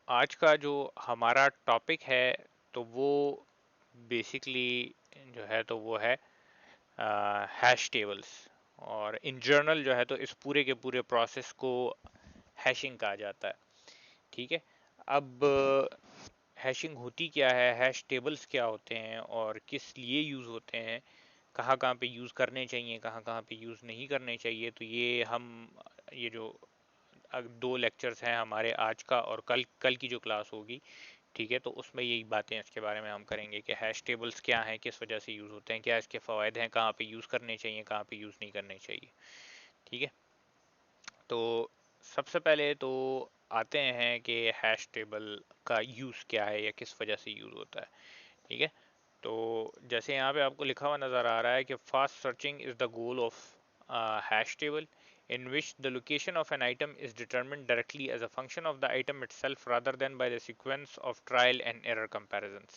आज का जो हमारा टॉपिक है तो वो बेसिकली जो है तो वो है हैश टेबल्स। और इन जनरल जो है तो इस पूरे के पूरे प्रोसेस को हैशिंग कहा जाता है। ठीक है। अब हैशिंग होती क्या है, हैश टेबल्स क्या होते हैं और किस लिए यूज़ होते हैं, कहाँ कहाँ पे यूज़ करने चाहिए, कहाँ कहाँ पे यूज़ नहीं करने चाहिए, तो ये हम ये जो दो लेक्चर्स हैं हमारे आज का और कल कल की जो क्लास होगी, ठीक है, तो उसमें यही बातें इसके बारे में हम करेंगे कि हैश टेबल्स क्या हैं, किस वजह से यूज़ होते हैं, क्या इसके फ़वाद हैं, कहाँ पे यूज़ करने चाहिए, कहाँ पे यूज़ नहीं करने चाहिए। ठीक है। तो सबसे पहले तो आते हैं कि हैश टेबल का यूज़ क्या है या किस वजह से यूज़ होता है। ठीक है। तो जैसे यहाँ पे आपको लिखा हुआ नज़र आ रहा है कि fast searching is the goal of hash table in which the location of an item is determined directly as a function of the item itself rather than by the sequence of trial and error comparisons.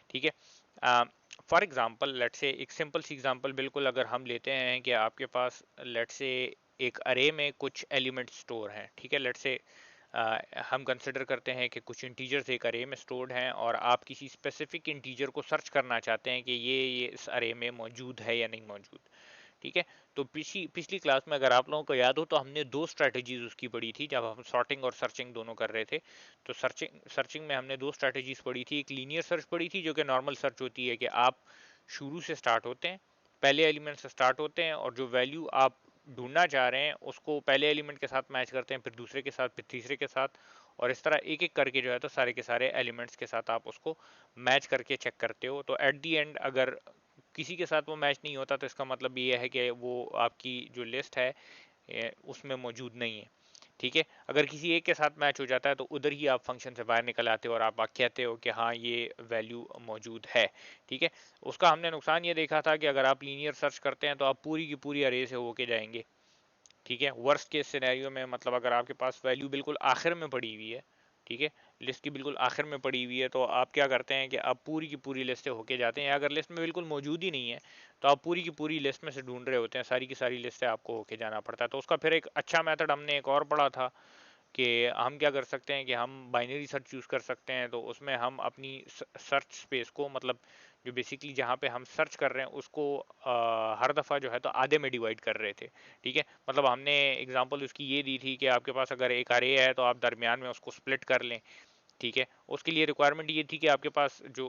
ठीक है। For example let से एक simple सी example बिल्कुल अगर हम लेते हैं कि आपके पास लेट से एक अरे में कुछ एलिमेंट स्टोर हैं। ठीक है। लेट से हम कंसिडर करते हैं कि कुछ इंटीजर्स एक अरे में स्टोर्ड हैं और आप किसी स्पेसिफिक इंटीजर को सर्च करना चाहते हैं कि ये इस अरे में मौजूद है या नहीं मौजूद। ठीक है। तो पिछली पिछली क्लास में अगर आप लोगों को याद हो तो हमने दो स्ट्रैटेजीज उसकी पढ़ी थी जब हम सॉर्टिंग और सर्चिंग दोनों कर रहे थे। तो सर्चिंग सर्चिंग में हमने दो स्ट्रैटेजीज पढ़ी थी। एक लीनियर सर्च पढ़ी थी जो कि नॉर्मल सर्च होती है कि आप शुरू से स्टार्ट होते हैं, पहले एलिमेंट से स्टार्ट होते हैं और जो वैल्यू आप ढूंढना चाह रहे हैं उसको पहले एलिमेंट के साथ मैच करते हैं, फिर दूसरे के साथ, फिर तीसरे के साथ, और इस तरह एक एक करके जो है तो सारे के सारे एलिमेंट्स के साथ आप उसको मैच करके चेक करते हो। तो एट दी एंड अगर किसी के साथ वो मैच नहीं होता तो इसका मतलब ये है कि वो आपकी जो लिस्ट है उसमें मौजूद नहीं है। ठीक है। अगर किसी एक के साथ मैच हो जाता है तो उधर ही आप फंक्शन से बाहर निकल आते हो और आप कहते हो कि हाँ ये वैल्यू मौजूद है। ठीक है। उसका हमने नुकसान ये देखा था कि अगर आप लीनियर सर्च करते हैं तो आप पूरी की पूरी अरे से होके जाएंगे। ठीक है। वर्स्ट केस सिनेरियो में मतलब अगर आपके पास वैल्यू बिल्कुल आखिर में पड़ी हुई है, ठीक है, लिस्ट की बिल्कुल आखिर में पड़ी हुई है, तो आप क्या करते हैं कि आप पूरी की पूरी लिस्ट से होके जाते हैं। अगर लिस्ट में बिल्कुल मौजूद ही नहीं है तो आप पूरी की पूरी लिस्ट में से ढूंढ रहे होते हैं, सारी की सारी लिस्ट से आपको होके जाना पड़ता है। तो उसका फिर एक अच्छा मेथड हमने एक और पढ़ा था कि हम क्या कर सकते हैं कि हम बाइनरी सर्च यूज़ कर सकते हैं। तो उसमें हम अपनी सर्च स्पेस को मतलब जो बेसिकली जहाँ पे हम सर्च कर रहे हैं उसको हर दफ़ा जो है तो आधे में डिवाइड कर रहे थे। ठीक है। मतलब हमने एग्जांपल उसकी ये दी थी कि आपके पास अगर एक अरे है तो आप दरमियान में उसको स्प्लिट कर लें। ठीक है। उसके लिए रिक्वायरमेंट ये थी कि आपके पास जो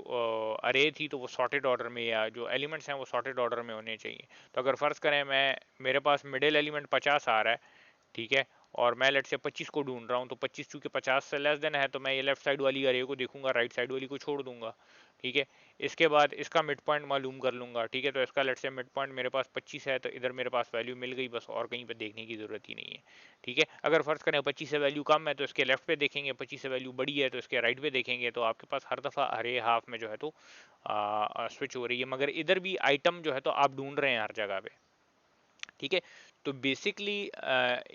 अरे थी तो वो सॉर्टेड ऑर्डर में या जो एलिमेंट्स हैं वो सॉर्टेड ऑर्डर में होने चाहिए। तो अगर फ़र्ज़ करें मैं मेरे पास मिडिल एलिमेंट 50 आ रहा है, ठीक है, और मैं लेट से 25 को ढूंढ रहा हूँ, तो 25 चूंकि 50 से लेस देन है तो मैं ये लेफ्ट साइड वाली अरे को देखूंगा, राइट साइड वाली को छोड़ दूंगा। ठीक है। इसके बाद इसका मिड पॉइंट मालूम कर लूंगा। ठीक है। तो इसका लेट से मिड पॉइंट मेरे पास 25 है तो इधर मेरे पास वैल्यू मिल गई, बस और कहीं पे देखने की जरूरत ही नहीं है। ठीक है। अगर फर्ज करें 25 से वैल्यू कम है तो इसके लेफ्ट पे देखेंगे, 25 से वैल्यू बड़ी है तो इसके राइट पे देखेंगे। तो आपके पास हर दफ़ा अरे हाफ में जो है तो स्विच हो रही है, मगर इधर भी आइटम जो है तो आप ढूंढ रहे हैं हर जगह पे। ठीक है। तो बेसिकली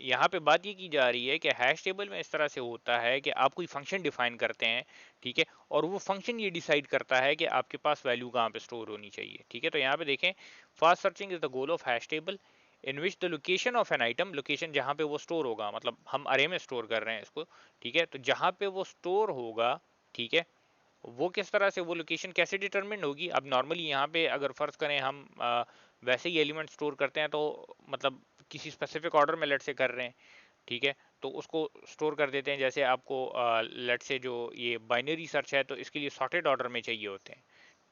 यहाँ पे बात ये की जा रही है कि हैश टेबल में इस तरह से होता है कि आप कोई फंक्शन डिफाइन करते हैं। ठीक है। और वो फंक्शन ये डिसाइड करता है कि आपके पास वैल्यू कहाँ पे स्टोर होनी चाहिए। ठीक है। तो यहाँ पे देखें, fast searching is the goal of hash table in which the location of an item, location जहाँ पे वो स्टोर होगा, मतलब हम अरे में स्टोर कर रहे हैं इसको। ठीक है। तो जहाँ पे वो स्टोर होगा, ठीक है, वो किस तरह से वो लोकेशन कैसे डिटरमिन होगी। अब नॉर्मली यहाँ पे अगर फर्ज करें हम वैसे ही एलिमेंट स्टोर करते हैं तो मतलब किसी स्पेसिफिक ऑर्डर में लेट से कर रहे हैं। ठीक है। तो उसको स्टोर कर देते हैं। जैसे आपको लेट से जो ये बाइनरी सर्च है तो इसके लिए सॉर्टेड ऑर्डर में चाहिए होते हैं।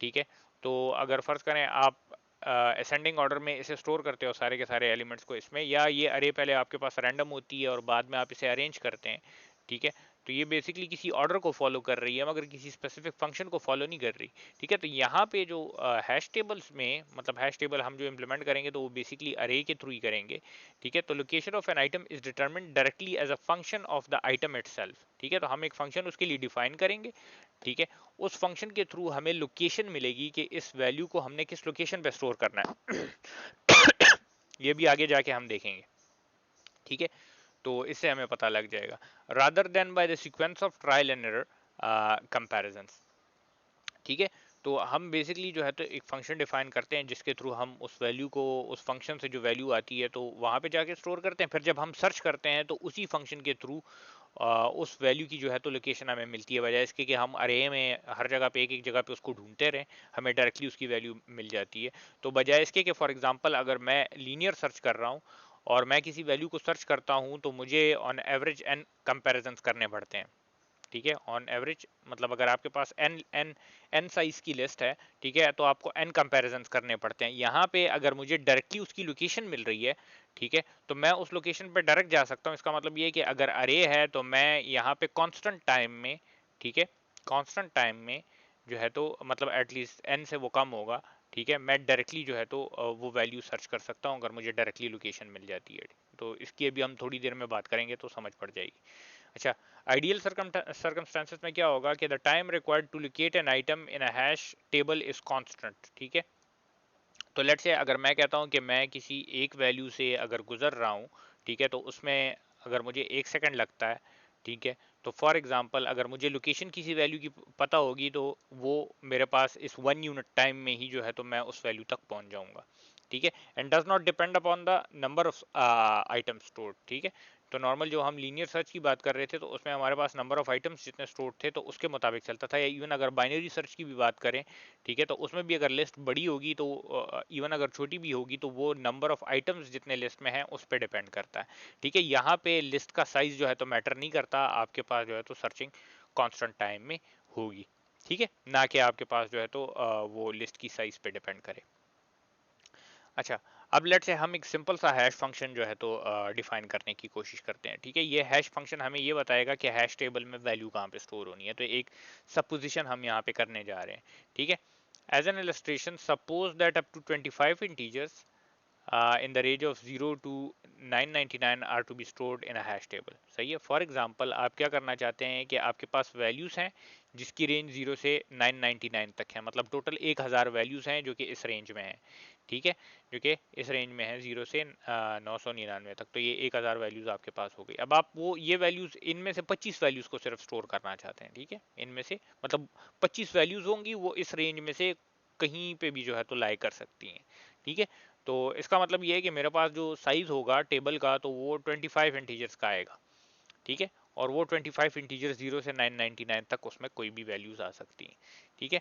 ठीक है। तो अगर फर्ज करें आप असेंडिंग ऑर्डर में इसे स्टोर करते हो सारे के सारे एलिमेंट्स को इसमें, या ये अरे पहले आपके पास रैंडम होती है और बाद में आप इसे अरेंज करते हैं। ठीक है। तो ये बेसिकली किसी ऑर्डर को फॉलो कर रही है मगर किसी स्पेसिफिक फंक्शन को फॉलो नहीं कर रही। ठीक है। तो यहाँ पे जो हैश टेबल्स में मतलब हैश टेबल हम जो इम्प्लीमेंट करेंगे तो वो बेसिकली अरे के थ्रू ही करेंगे। ठीक है। तो location of an item is determined directly as a function of the item itself. ठीक है। तो हम एक फंक्शन उसके लिए डिफाइन करेंगे। ठीक है। उस फंक्शन के थ्रू हमें लोकेशन मिलेगी कि इस वैल्यू को हमने किस लोकेशन पे स्टोर करना है। ये भी आगे जाके हम देखेंगे। ठीक है। तो इससे हमें पता लग जाएगा rather than by the sequence of trial and error comparisons. ठीक है। तो हम बेसिकली जो है तो एक फंक्शन डिफाइन करते हैं जिसके थ्रू हम उस वैल्यू को, उस फंक्शन से जो वैल्यू आती है तो वहाँ पे जाके स्टोर करते हैं। फिर जब हम सर्च करते हैं तो उसी फंक्शन के थ्रू उस वैल्यू की जो है तो लोकेशन हमें मिलती है, बजाय इसके कि हम अरे में हर जगह पे एक एक जगह पे उसको ढूंढते रहें, हमें डायरेक्टली उसकी वैल्यू मिल जाती है। तो बजाय इसके कि फॉर एग्जांपल अगर मैं लीनियर सर्च कर रहा हूँ और मैं किसी वैल्यू को सर्च करता हूँ तो मुझे ऑन एवरेज एन कंपैरिजंस करने पड़ते हैं, ठीक है। ऑन एवरेज मतलब अगर आपके पास एन एन एन साइज की लिस्ट है, ठीक है, तो आपको एन कंपैरिजंस करने पड़ते हैं। यहाँ पे अगर मुझे डायरेक्टली उसकी लोकेशन मिल रही है, ठीक है, तो मैं उस लोकेशन पे डायरेक्ट जा सकता हूँ। इसका मतलब ये है कि अगर अरे है तो मैं यहाँ पे कांस्टेंट टाइम में, ठीक है, कांस्टेंट टाइम में जो है तो मतलब एटलीस्ट एन से वो कम होगा, ठीक है, मैं डायरेक्टली जो है तो वो वैल्यू सर्च कर सकता हूँ अगर मुझे डायरेक्टली लोकेशन मिल जाती है। तो इसकी अभी हम थोड़ी देर में बात करेंगे तो समझ पड़ जाएगी। अच्छा, आइडियल सर्कमस्टेंसेस में क्या होगा कि the time required to locate an item in a hash table is constant, ठीक है। तो लेट्स से अगर मैं कहता हूं कि मैं किसी एक वैल्यू से अगर गुजर रहा हूं, ठीक है, तो उसमें अगर मुझे 1 सेकंड लगता है, ठीक है, तो फॉर एग्जांपल अगर मुझे लोकेशन किसी वैल्यू की पता होगी तो वो मेरे पास इस 1 यूनिट टाइम में ही जो है तो मैं उस वैल्यू तक पहुंच जाऊंगा, ठीक है। And does not depend upon the number of item stored, ठीक है। तो नॉर्मल जो हम लीनियर सर्च की बात कर रहे थे तो उसमें हमारे पास नंबर ऑफ आइटम्स जितने स्टोर्ड थे तो उसके मुताबिक चलता था, या इवन अगर बाइनरी सर्च की भी बात करें, ठीक है, तो उसमें भी अगर लिस्ट बड़ी होगी तो इवन अगर छोटी भी होगी तो वो नंबर ऑफ आइटम्स जितने लिस्ट में है उस पर डिपेंड करता है, ठीक है। यहाँ पे लिस्ट का साइज जो है तो मैटर नहीं करता, आपके पास जो है तो सर्चिंग कांस्टेंट टाइम में होगी, ठीक है, ना कि आपके पास जो है तो वो लिस्ट की साइज पे डिपेंड करे। अच्छा, अब लेट से हम एक सिंपल सा हैश फंक्शन जो है तो डिफाइन करने की कोशिश करते हैं, ठीक है। ये हैश फंक्शन हमें ये बताएगा कि हैश टेबल में वैल्यू कहाँ पे स्टोर होनी है। तो एक सपोजिशन हम यहाँ पे करने जा रहे हैं, ठीक है। As an illustration, suppose that up to 25 integers in the range of 0 to 999 are to be stored in a hash table, सही है। फॉर एग्जांपल आप क्या करना चाहते हैं कि आपके पास वैल्यूज हैं जिसकी रेंज 0 से 999 तक है, मतलब टोटल 1000 वैल्यूज हैं जो कि इस रेंज में है, ठीक है, जो कि इस रेंज में है 0 से 999 तक। तो ये 1000 वैल्यूज आपके पास हो गई। अब आप वो ये वैल्यूज इनमें से 25 वैल्यूज को सिर्फ स्टोर करना चाहते हैं, ठीक है। इनमें से मतलब 25 वैल्यूज होंगी वो इस रेंज में से कहीं पे भी जो है तो लाई कर सकती हैं, ठीक है। तो इसका मतलब ये है कि मेरे पास जो साइज होगा टेबल का तो वो 25 इंटीजर्स का आएगा, ठीक है। और वो 25 इंटीजर्स 0 से 999 तक उसमें कोई भी वैल्यूज आ सकती हैं, ठीक है।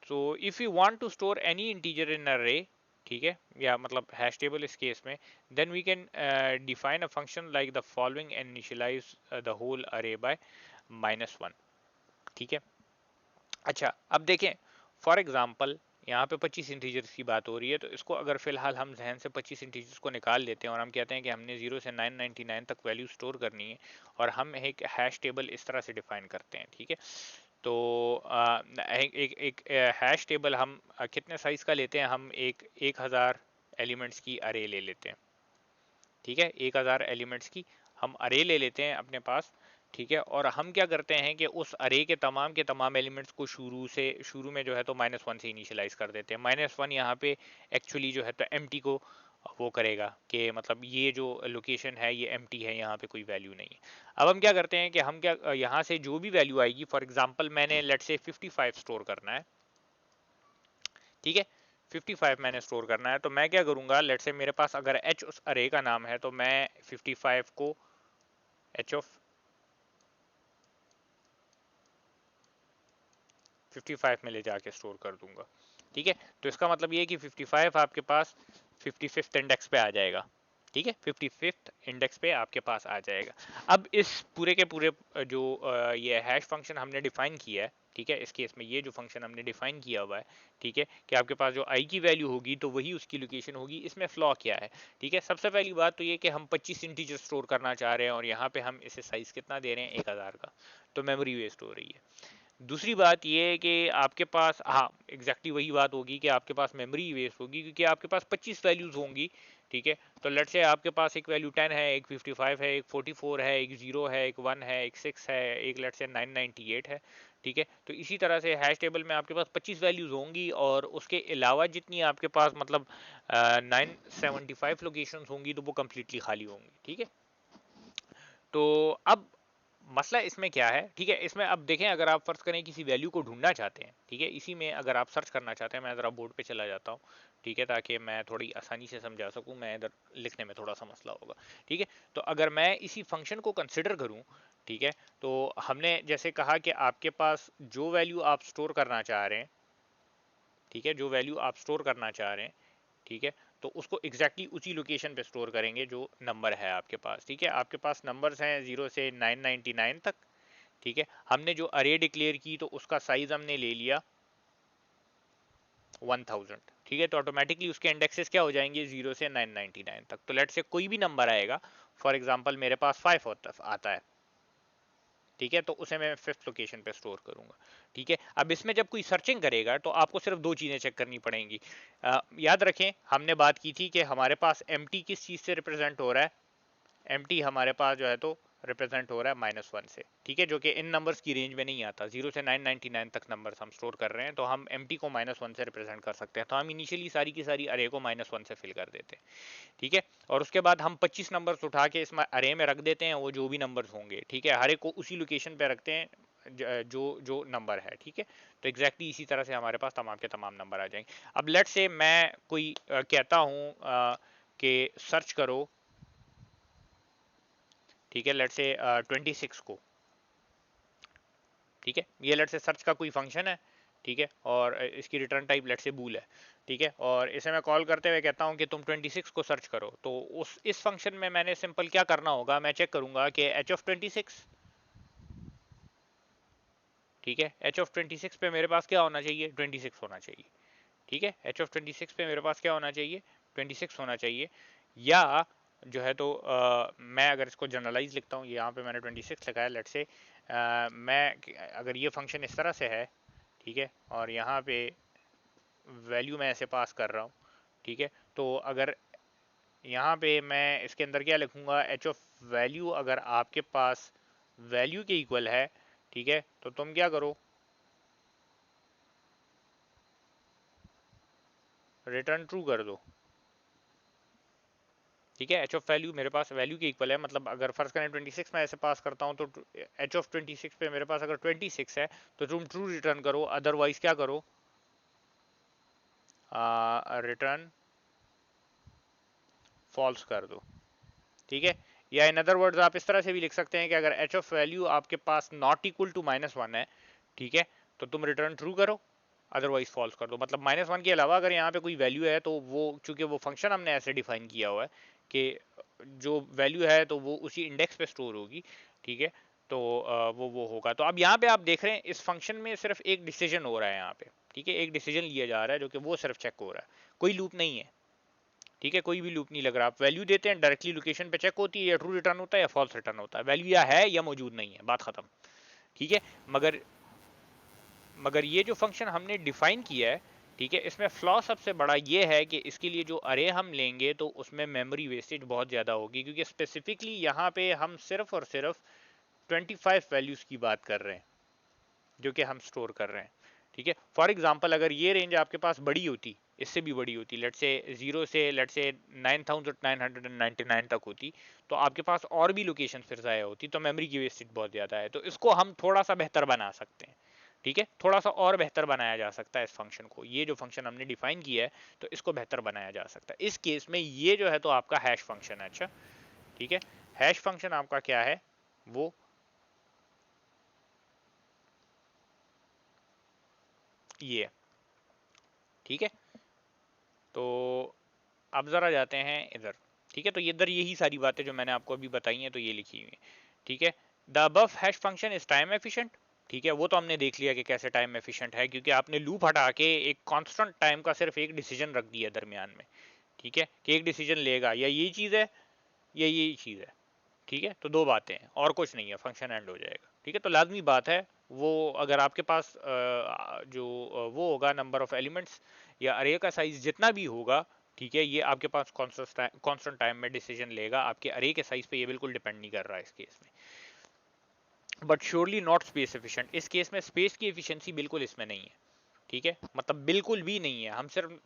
So if you want to store any integer in array, ठीक है, या मतलब हैश टेबल इस केस में, then we can define a function like the following and initialize the whole array by -1, ठीक है। अच्छा, अब देखें, फॉर एग्जांपल यहाँ पे 25 इंटीजर्स की बात हो रही है, तो इसको अगर फिलहाल हम जहन से 25 इंटीजर्स को निकाल लेते हैं और हम कहते हैं कि हमने 0 से 999 तक वैल्यू स्टोर करनी है, और हम एक हैश टेबल इस तरह से डिफाइन करते हैं, ठीक है। तो एक हैश टेबल हम कितने साइज का लेते हैं, हम एक 1000 एलिमेंट्स की अरे ले लेते हैं, ठीक है। 1000 एलिमेंट्स की हम अरे ले लेते हैं अपने पास, ठीक है। और हम क्या करते हैं कि उस अरे के तमाम एलिमेंट्स को शुरू में जो है तो -1 से इनिशियलाइज कर देते हैं। -1 यहाँ पे एक्चुअली जो है तो एम्प्टी को वो करेगा कि मतलब ये जो लोकेशन है ये एम्प्टी है, यहाँ पे कोई वैल्यू नहीं है। अब हम क्या करते हैं कि हम क्या यहाँ से जो भी वैल्यू आएगी, फॉर एग्जाम्पल मैंने लेट से 55 स्टोर करना है, ठीक है, 55 मैंने स्टोर करना है, तो मैं क्या करूंगा, लेट से मेरे पास अगर एच उस अरे का नाम है तो मैं 55 को एच ऑफ 55 में ले जाके स्टोर कर दूंगा, ठीक है। तो इसका मतलब ये है कि 55 आपके पास 55th इंडेक्स पे आ जाएगा, ठीक है, 55th इंडेक्स पे आपके पास आ जाएगा। अब इस पूरे के पूरे जो ये हैश फंक्शन हमने डिफाइन किया है, ठीक है, इस केस में ये जो फंक्शन हमने डिफाइन किया हुआ है, ठीक है, कि आपके पास जो आई की वैल्यू होगी तो वही उसकी लोकेशन होगी। इसमें फ्लॉ क्या है, ठीक है। सबसे पहली बात तो ये कि हम 25 इंटीजर स्टोर करना चाह रहे हैं और यहाँ पे हम इसे साइज कितना दे रहे हैं, 1000 का, तो मेमोरी वेस्ट हो रही है। दूसरी बात ये है कि आपके पास, हाँ एग्जैक्टली वही बात होगी कि आपके पास मेमोरी वेस्ट होगी क्योंकि आपके पास 25 वैल्यूज होंगी, ठीक है। तो लेट से आपके पास एक वैल्यू 10 है, एक 55 है, एक 44 है, एक 0 है, एक 1 है, एक 6 है, एक लेट से 998 है, ठीक है। तो इसी तरह से हैश टेबल में आपके पास 25 वैल्यूज होंगी और उसके अलावा जितनी आपके पास मतलब 975 लोकेशंस होंगी तो वो कम्प्लीटली खाली होंगी, ठीक है। तो अब मसला इसमें क्या है, ठीक है, इसमें अब देखें, अगर आप फर्ज करें किसी वैल्यू को ढूंढना चाहते हैं, ठीक है, इसी में अगर आप सर्च करना चाहते हैं, मैं ज़रा बोर्ड पे चला जाता हूँ, ठीक है, ताकि मैं थोड़ी आसानी से समझा सकूँ, मैं इधर लिखने में थोड़ा सा मसला होगा, ठीक है। तो अगर मैं इसी फंक्शन को कंसिडर करूँ, ठीक है, तो हमने जैसे कहा कि आपके पास जो वैल्यू आप स्टोर करना चाह रहे हैं, ठीक है, जो वैल्यू आप स्टोर करना चाह रहे हैं, ठीक है, तो उसको एग्जैक्टली उसी लोकेशन पे स्टोर करेंगे जो नंबर है आपके पास। ठीक है, आपके पास नंबर्स हैं 0 से 999 तक। ठीक है, हमने जो अरे डिक्लेयर की तो उसका साइज हमने ले लिया 1000। ठीक है, तो ऑटोमेटिकली उसके इंडेक्सेस क्या हो जाएंगे 0 से 999 तक। तो लेट से कोई भी नंबर आएगा, फॉर एग्जांपल मेरे पास 5 आता है, ठीक है, तो उसे मैं फिफ्थ लोकेशन पे स्टोर करूंगा। ठीक है, अब इसमें जब कोई सर्चिंग करेगा तो आपको सिर्फ दो चीजें चेक करनी पड़ेंगी। याद रखें हमने बात की थी कि हमारे पास एम किस चीज से रिप्रेजेंट हो रहा है, एम हमारे पास जो है तो रिप्रेजेंट हो रहा है -1 से। ठीक है, जो कि इन नंबर्स की रेंज में नहीं आता। 0 से 999 तक नंबर्स हम स्टोर कर रहे हैं, तो हम एम को -1 से रिप्रेजेंट कर सकते हैं। तो हम इनिशियली सारी की सारी अरे को -1 से फिल कर देते हैं। ठीक है, और उसके बाद हम 25 नंबर्स उठा के इस अरे में रख देते हैं, वो जो भी नंबर्स होंगे। ठीक है, हर एक को उसी लोकेशन पे रखते हैं जो जो नंबर है। ठीक है, तो एग्जैक्टली इसी तरह से हमारे पास तमाम के तमाम नंबर आ जाएंगे। अब लेट से मैं कोई कहता हूँ कि सर्च करो, ठीक है, लेट से 26 को। ठीक है, ये लेट से सर्च का कोई फंक्शन है, ठीक है, और इसकी रिटर्न टाइप लेट से बूल है। ठीक है, और इसे मैं कॉल करते हुए कहता हूँ कि तुम 26 को सर्च करो। तो उस इस फंक्शन में मैंने सिंपल क्या करना होगा, मैं चेक करूंगा कि एच ऑफ 26, ठीक है, एच ऑफ 26 पे मेरे पास क्या होना चाहिए, 26 होना चाहिए। ठीक है, एच ऑफ 26 पे मेरे पास क्या होना चाहिए, 26 होना चाहिए। या जो है तो मैं अगर इसको जनरलाइज लिखता हूँ, यहाँ पे मैंने 26 लिखा है, लेट से मैं अगर ये फंक्शन इस तरह से है, ठीक है, और यहाँ पे वैल्यू मैं ऐसे पास कर रहा हूँ। ठीक है, तो अगर यहाँ पे मैं इसके अंदर क्या लिखूंगा, एच ऑफ वैल्यू अगर आपके पास वैल्यू के इक्वल है, ठीक है, तो तुम क्या करो, रिटर्न ट्रू कर दो। ठीक है, एच ऑफ वैल्यू मेरे पास वैल्यू के इक्वल है, मतलब अगर फर्ज करें 26 मैं ऐसे पास करता हूँ, तो एच ऑफ 26 पे मेरे पास अगर 26 है तो तुम ट्रू रिटर्न करो, अदरवाइज क्या करो, रिटर्न फॉल्स कर दो। ठीक है, या इन अदर वर्ड्स आप इस तरह से भी लिख सकते हैं कि अगर एच ऑफ वैल्यू आपके पास नॉट इक्वल टू -1 है, ठीक है, तो तुम रिटर्न ट्रू करो, अदरवाइज फॉल्स कर दो। मतलब -1 के अलावा अगर यहाँ पे कोई वैल्यू है तो वो, चूंकि वो फंक्शन हमने ऐसे डिफाइन किया हुआ है कि जो वैल्यू है तो वो उसी इंडेक्स पे स्टोर होगी। ठीक है, तो वो होगा। तो अब यहाँ पे आप देख रहे हैं इस फंक्शन में सिर्फ एक डिसीजन हो रहा है यहाँ पे। ठीक है, एक डिसीजन लिया जा रहा है जो कि वो सिर्फ चेक हो रहा है, कोई लूप नहीं है। ठीक है, कोई भी लूप नहीं लग रहा। आप वैल्यू देते हैं, डायरेक्टली लोकेशन पे चेक होती है, या ट्रू रिटर्न होता है या फॉल्स रिटर्न होता है, वैल्यू या है या मौजूद नहीं है, बात खत्म। ठीक है, मगर मगर ये जो फंक्शन हमने डिफाइन किया है, ठीक है, इसमें फ्लॉ सबसे बड़ा ये है कि इसके लिए जो अरे हम लेंगे तो उसमें मेमोरी वेस्टेज बहुत ज़्यादा होगी, क्योंकि स्पेसिफिकली यहाँ पे हम सिर्फ और सिर्फ 25 वैल्यूज़ की बात कर रहे हैं जो कि हम स्टोर कर रहे हैं। ठीक है, फॉर एग्जांपल अगर ये रेंज आपके पास बड़ी होती, इससे भी बड़ी होती, लेट से 0 से लेट से 9999 तक होती, तो आपके पास और भी लोकेशन फिर ज़ाया होती, तो मेमोरी की वेस्टेज बहुत ज़्यादा है। तो इसको हम थोड़ा सा बेहतर बना सकते हैं। ठीक है, थोड़ा सा और बेहतर बनाया जा सकता है इस फंक्शन को। ये जो फंक्शन हमने डिफाइन किया है तो इसको बेहतर बनाया जा सकता है। इस केस में ये जो है तो आपका हैश फंक्शन है। अच्छा, ठीक है, हैश फंक्शन आपका क्या है, वो ये है। ठीक है, तो अब ज़रा जाते हैं इधर। ठीक है, तो ये इधर यही सारी बातें जो मैंने आपको अभी बताई हैं तो ये लिखी हुई हैं। ठीक है, the above hash function is time efficient. ठीक है, वो तो हमने देख लिया कि कैसे टाइम एफिशिएंट है, क्योंकि आपने लूप हटा के एक कांस्टेंट टाइम का सिर्फ एक डिसीजन रख दिया दरमियान में। ठीक है, कि एक डिसीजन लेगा, या यही चीज़ है या यही चीज़ है। ठीक है, तो दो बातें हैं और कुछ नहीं है, फंक्शन एंड हो जाएगा। ठीक है, तो लाजमी बात है वो अगर आपके पास जो वो होगा नंबर ऑफ एलिमेंट्स या अरे का साइज जितना भी होगा, ठीक है, ये आपके पास कांस्टेंट टाइम में डिसीजन लेगा। आपके अरे के साइज पे ये बिल्कुल डिपेंड नहीं कर रहा है इस केस में। But surely not space efficient. इस केस में स्पेस की एफिशिएंसी बिल्कुल इसमें नहीं है। ठीक है, मतलब बिल्कुल भी नहीं है। हम सिर्फ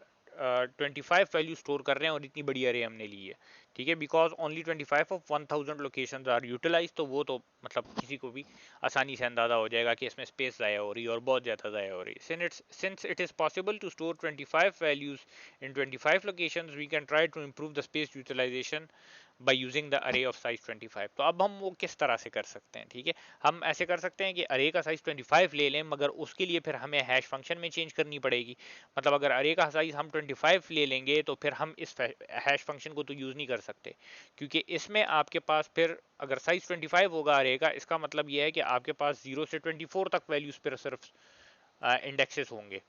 25 वैल्यू स्टोर कर रहे हैं और इतनी बड़ी अरे हमने ली है। ठीक है, because only 25 of 1000 locations are utilize, तो वो तो मतलब किसी को भी आसानी से अंदाजा हो जाएगा कि इसमें स्पेस ज़ाया हो रही है और बहुत ज़्यादा ज़ाया हो रही है। Since it is possible to store 25 values in 25 locations, we can try to improve the space utilization by using the array of size 25। तो अब हम वो किस तरह से कर सकते हैं, ठीक है। हम ऐसे कर सकते हैं कि अरे का साइज 25 ले लें, मगर उसके लिए फिर हमें हैश फंक्शन में चेंज करनी पड़ेगी। मतलब अगर अरे का साइज हम 25 ले लेंगे तो फिर हम इस हैश फंक्शन को तो यूज नहीं कर सकते, क्योंकि इसमें आपके पास फिर अगर साइज 25 होगा अरे का, इसका मतलब यह है कि आपके पास 0 से 24 तक वैल्यूज पर सिर्फ इंडेक्सेस होंगे,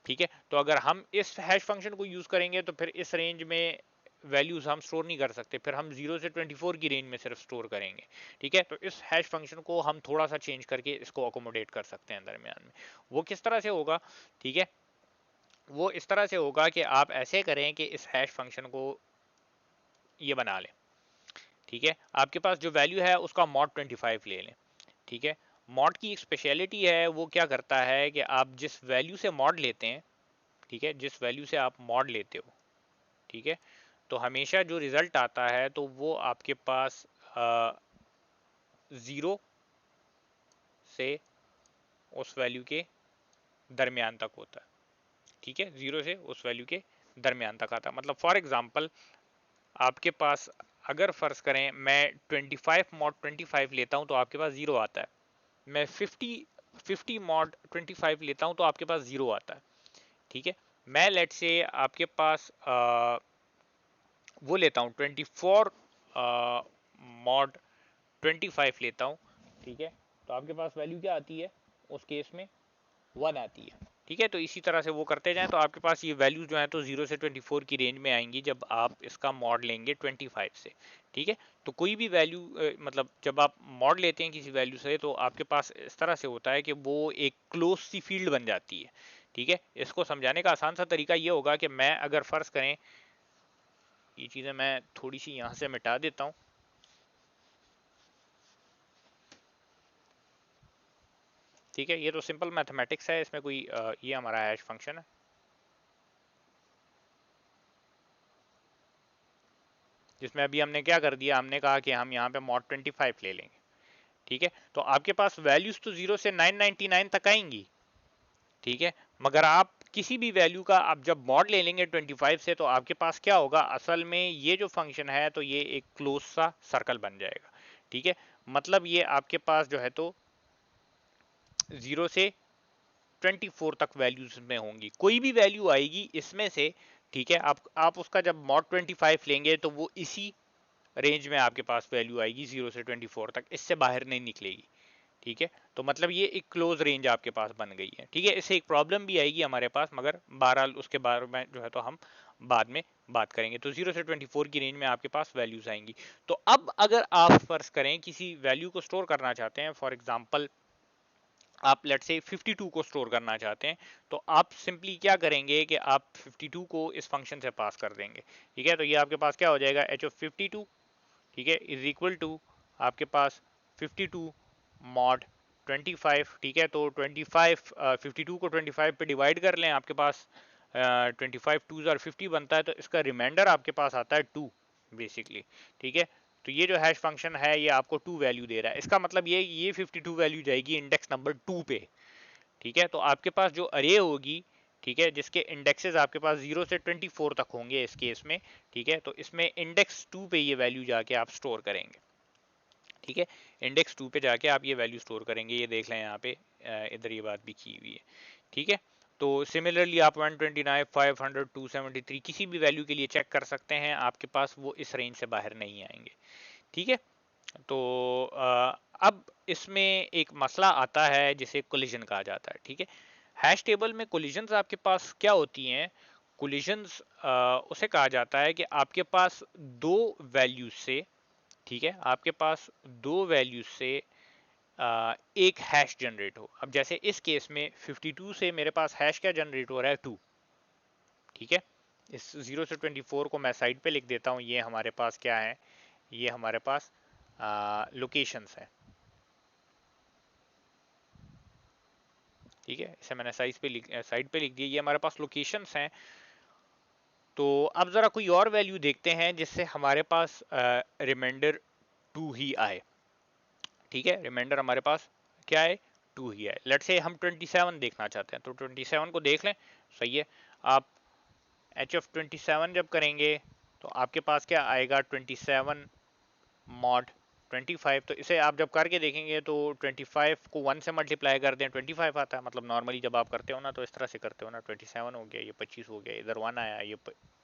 ठीक है। तो अगर हम इस हैश फंक्शन को यूज करेंगे तो फिर इस रेंज में वैल्यूज हम स्टोर नहीं कर सकते, फिर हम 0 से 24 की रेंज में सिर्फ स्टोर करेंगे, ठीक है। तो इस हैश फंक्शन को हम थोड़ा सा चेंज करके इसको अकोमोडेट कर सकते हैं दरमियान में। वो किस तरह से होगा, ठीक है। वो इस तरह से होगा कि आप ऐसे करें कि इस हैश फंक्शन को ये बना लें, ठीक है। आपके पास जो वैल्यू है उसका मॉड 25 ले लें, ठीक है। मॉड की एक स्पेशलिटी है, वो क्या करता है कि आप जिस वैल्यू से मॉड लेते हैं, ठीक है, जिस वैल्यू से आप मॉड लेते हो, ठीक है, तो हमेशा जो रिजल्ट आता है तो वो आपके पास 0 से उस वैल्यू के दरमियान तक होता है, ठीक है। 0 से उस वैल्यू के दरमियान तक आता है। मतलब फॉर एग्जांपल आपके पास अगर फर्ज करें मैं 25 मॉड 25 लेता हूं तो आपके पास 0 आता है। मैं 50 मॉड 25 लेता हूं तो आपके पास 0 आता है, ठीक है। मैं लेट से आपके पास वो लेता हूँ 24 मॉड 25 लेता हूँ, ठीक है। तो आपके पास वैल्यू क्या आती है उस केस में, 1 आती है, ठीक है। तो इसी तरह से वो करते जाएं तो आपके पास ये वैल्यू जो है तो 0 से 24 की रेंज में आएंगी जब आप इसका मॉड लेंगे 25 से, ठीक है। तो कोई भी वैल्यू मतलब जब आप मॉड लेते हैं किसी वैल्यू से तो आपके पास इस तरह से होता है कि वो एक क्लोज सी फील्ड बन जाती है, ठीक है। इसको समझाने का आसान सा तरीका ये होगा कि मैं अगर फर्ज करें, ये चीज़ें मैं थोड़ी सी यहाँ से मिटा देता हूँ, ठीक है। ये तो सिंपल मैथमेटिक्स है, इसमें कोई ये हमारा हैश फंक्शन है, जिसमें अभी हमने क्या कर दिया, हमने कहा कि हम यहाँ पे मॉड 25 ले लेंगे, ठीक है। तो आपके पास वैल्यूज तो 0 से 999 तक आएंगी, ठीक है। मगर आप किसी भी वैल्यू का आप जब मॉड ले लेंगे 25 से तो आपके पास क्या होगा, असल में ये जो फंक्शन है तो ये एक क्लोज सा सर्कल बन जाएगा, ठीक है। मतलब ये आपके पास जो है तो 0 से 24 तक वैल्यूज में होंगी, कोई भी वैल्यू आएगी इसमें से, ठीक है। आप उसका जब मॉड 25 लेंगे तो वो इसी रेंज में आपके पास वैल्यू आएगी 0 से 24 तक, इससे बाहर नहीं निकलेगी, ठीक है। तो मतलब ये एक क्लोज रेंज आपके पास बन गई है, ठीक है। इससे एक प्रॉब्लम भी आएगी हमारे पास, मगर बहरहाल उसके बारे में जो है तो हम बाद में बात करेंगे। तो 0 से 24 की रेंज में आपके पास वैल्यूज आएंगी। तो अब अगर आप फर्ज करें किसी वैल्यू को स्टोर करना चाहते हैं, फॉर एग्जांपल आप लेट से 52 को स्टोर करना चाहते हैं, तो आप सिंपली क्या करेंगे कि आप 52 को इस फंक्शन से पास कर देंगे, ठीक है। तो ये आपके पास क्या हो जाएगा, h ऑफ 52, ठीक है, इज इक्वल टू आपके पास 52 मॉड 25, ठीक है। तो 25 52 को 25 पे डिवाइड कर लें, आपके पास 25 टू जार 50 बनता है, तो इसका रिमाइंडर आपके पास आता है 2 बेसिकली, ठीक है। तो ये जो हैश फंक्शन है ये आपको 2 वैल्यू दे रहा है, इसका मतलब ये 52 वैल्यू जाएगी इंडेक्स नंबर 2 पे, ठीक है। तो आपके पास जो अरे होगी, ठीक है, जिसके इंडेक्सेस आपके पास 0 से 24 तक होंगे इस केस में, ठीक है। तो इसमें इंडेक्स 2 पे ये वैल्यू जाके आप स्टोर करेंगे, ठीक है। इंडेक्स 2 पे जाके आप ये वैल्यू स्टोर करेंगे, ये देख लें यहाँ पे इधर ये बात भी की हुई है, ठीक है। तो सिमिलरली आप 129 500 273 किसी भी वैल्यू के लिए चेक कर सकते हैं, आपके पास वो इस रेंज से बाहर नहीं आएंगे, ठीक है। तो अब इसमें एक मसला आता है जिसे कोलिजन कहा जाता है, ठीक है। हैश टेबल में कोलिजन्स आपके पास क्या होती हैं, कोलिजन्स उसे कहा जाता है कि आपके पास दो वैल्यूज से, ठीक है, आपके पास दो वैल्यूज से एक हैश जनरेट हो। अब जैसे इस केस में 52 से मेरे पास हैश क्या जनरेट हो रहा है, 2, ठीक है। इस 0 से 24 को मैं साइड पे लिख देता हूँ, ये हमारे पास क्या है, ये हमारे पास लोकेशंस है, ठीक है। इसे मैंने साइड पे लिख दिया, ये हमारे पास लोकेशंस हैं। तो अब जरा कोई और वैल्यू देखते हैं जिससे हमारे पास रिमाइंडर 2 ही आए, ठीक है। रिमाइंडर हमारे पास क्या है, 2 ही है। लेट से हम 27 देखना चाहते हैं, तो 27 को देख लें, सही है। आप h ऑफ 27 जब करेंगे तो आपके पास क्या आएगा, 27 मॉड 25। तो इसे आप जब करके देखेंगे तो 25 को 1 से मल्टीप्लाई कर दें 25 आता है। मतलब नॉर्मली जब आप करते हो ना तो इस तरह से करते हो ना, 27 हो गया, ये 25 हो गया, इधर 1 आया, ये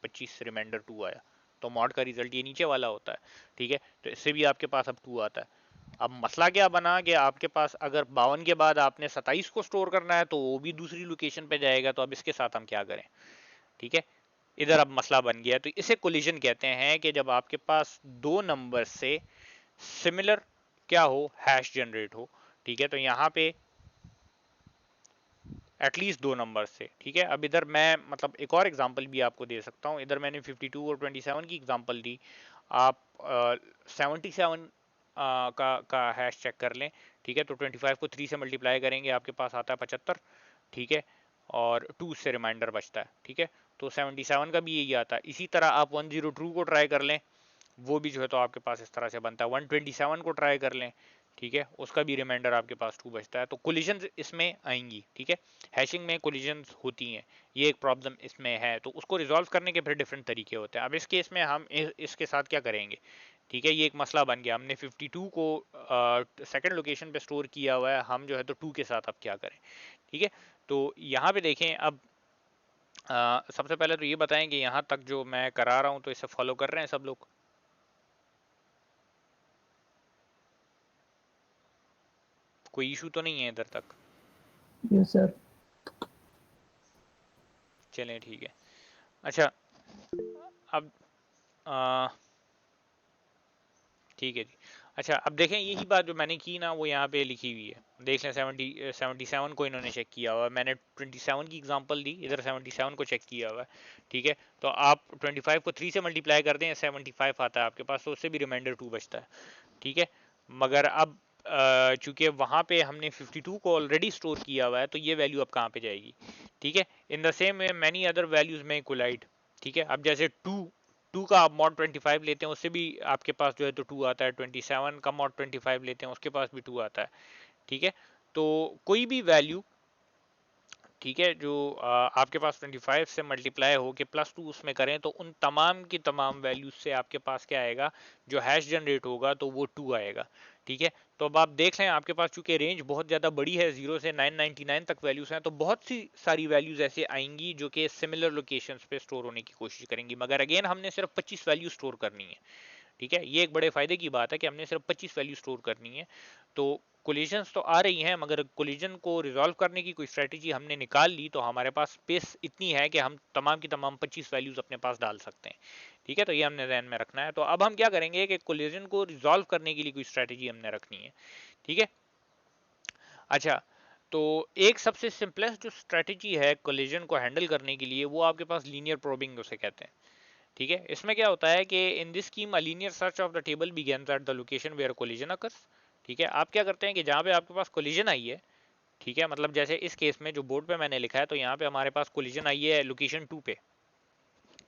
25 रिमाइंडर 2 आया, तो मॉड का रिजल्ट ये नीचे वाला होता है। ठीक है, तो इससे भी आपके पास अब 2 आता है। अब मसला क्या बना कि आपके पास अगर 52 के बाद आपने 27 को स्टोर करना है तो वो भी दूसरी लोकेशन पे जाएगा, तो अब इसके साथ हम क्या करें। ठीक है, इधर अब मसला बन गया। तो इसे कोलिजन कहते हैं कि जब आपके पास दो नंबर से सिमिलर क्या हो, हैश जनरेट हो। ठीक है, तो यहाँ पे एटलीस्ट दो नंबर से। ठीक है, अब इधर मैं मतलब एक और एग्जांपल भी आपको दे सकता हूँ। इधर मैंने 52 और 27 की एग्जांपल दी। आप 77 का हैश चेक कर लें। ठीक है, तो 25 को 3 से मल्टीप्लाई करेंगे, आपके पास आता है 75। ठीक है, और 2 से रिमाइंडर बचता है। ठीक है, तो 77 का भी यही आता है। इसी तरह आप 102 को ट्राई कर लें, वो भी जो है तो आपके पास इस तरह से बनता है। 127 को ट्राई कर लें, ठीक है, उसका भी रिमाइंडर आपके पास 2 बचता है। तो कोलिजन इसमें आएंगी। ठीक है, हैशिंग में कोलिजन होती हैं, ये एक प्रॉब्लम इसमें है। तो उसको रिजॉल्व करने के फिर डिफरेंट तरीके होते हैं। अब इस केस में हम इसके साथ क्या करेंगे। ठीक है, ये एक मसला बन गया। हमने 52 को सेकंड लोकेशन पे स्टोर किया हुआ है, हम जो है तो 2 के साथ अब क्या करें। ठीक है, तो यहाँ पे देखें अब सबसे पहले तो ये बताएं कि यहाँ तक जो मैं करा रहा हूँ तो इसे फॉलो कर रहे हैं सब लोग। कोई इशू तो नहीं है इधर तक। Yes sir. चलें ठीक है। अच्छा, अब ठीक है जी। अच्छा, अब देखें यही बात जो मैंने की ना वो यहाँ पे लिखी हुई है। देख लें 77 को इन्होंने चेक किया हुआ है, मैंने 27 की एग्जांपल दी, इधर 77 को चेक किया हुआ है। ठीक है, तो आप 25 को 3 से मल्टीप्लाई कर दें, 75 आता है आपके पास, तो उससे भी रिमाइंडर 2 बचता है। ठीक है, मगर अब चूंकि वहाँ पे हमने 52 को ऑलरेडी स्टोर किया हुआ है, तो ये वैल्यू अब कहाँ पे जाएगी। ठीक है, in the same way many other values में कोलाइड। ठीक है, अब जैसे 2 का आप मॉड 25 लेते हैं, उससे भी आपके पास जो है तो 2 आता है। 27 का मॉड 25 लेते हैं, उसके पास भी 2 आता है। ठीक है, तो कोई भी वैल्यू, ठीक है, जो आपके पास 25 से मल्टीप्लाई हो के +2 उसमें करें, तो उन तमाम की तमाम वैल्यूज से आपके पास क्या आएगा, जो हैश जनरेट होगा तो वो 2 आएगा। ठीक है, तो अब आप देख लें आपके पास चूंकि रेंज बहुत ज़्यादा बड़ी है, 0 से 999 तक वैल्यूज हैं, तो बहुत सी सारी वैल्यूज ऐसे आएंगी जो कि सिमिलर लोकेशंस पे स्टोर होने की कोशिश करेंगी। मगर अगेन हमने सिर्फ 25 वैल्यू स्टोर करनी है। ठीक है, ये एक बड़े फायदे की बात है कि हमने सिर्फ 25 वैल्यू स्टोर करनी है। तो कोलिजन्स तो आ रही हैं, मगर कोलिजन को रिजॉल्व करने की कोई स्ट्रेटजी हमने निकाल ली तो हमारे पास स्पेस इतनी है कि हम तमाम की तमाम 25 वैल्यूज अपने पास डाल सकते हैं। ठीक है, तो ये हमने ध्यान में रखना है। तो अब हम क्या करेंगे कि कोलिजन को रिजॉल्व करने के लिए कोई स्ट्रेटजी हमने रखनी है। ठीक है, अच्छा, तो एक सबसे सिंपलेस्ट जो स्ट्रेटजी है कोलिजन को हैंडल करने के लिए, वो आपके पास लीनियर प्रोबिंग उसे कहते हैं। ठीक है, इसमें क्या होता है कि in this scheme a linear search of the table begins at the location where collision occurs. ठीक है, आप क्या करते हैं कि जहाँ पे आपके पास कोलिजन आई है, ठीक है, मतलब जैसे इस केस में जो बोर्ड पे मैंने लिखा है, तो यहाँ पे हमारे पास कोलिजन आई है लोकेशन 2 पे।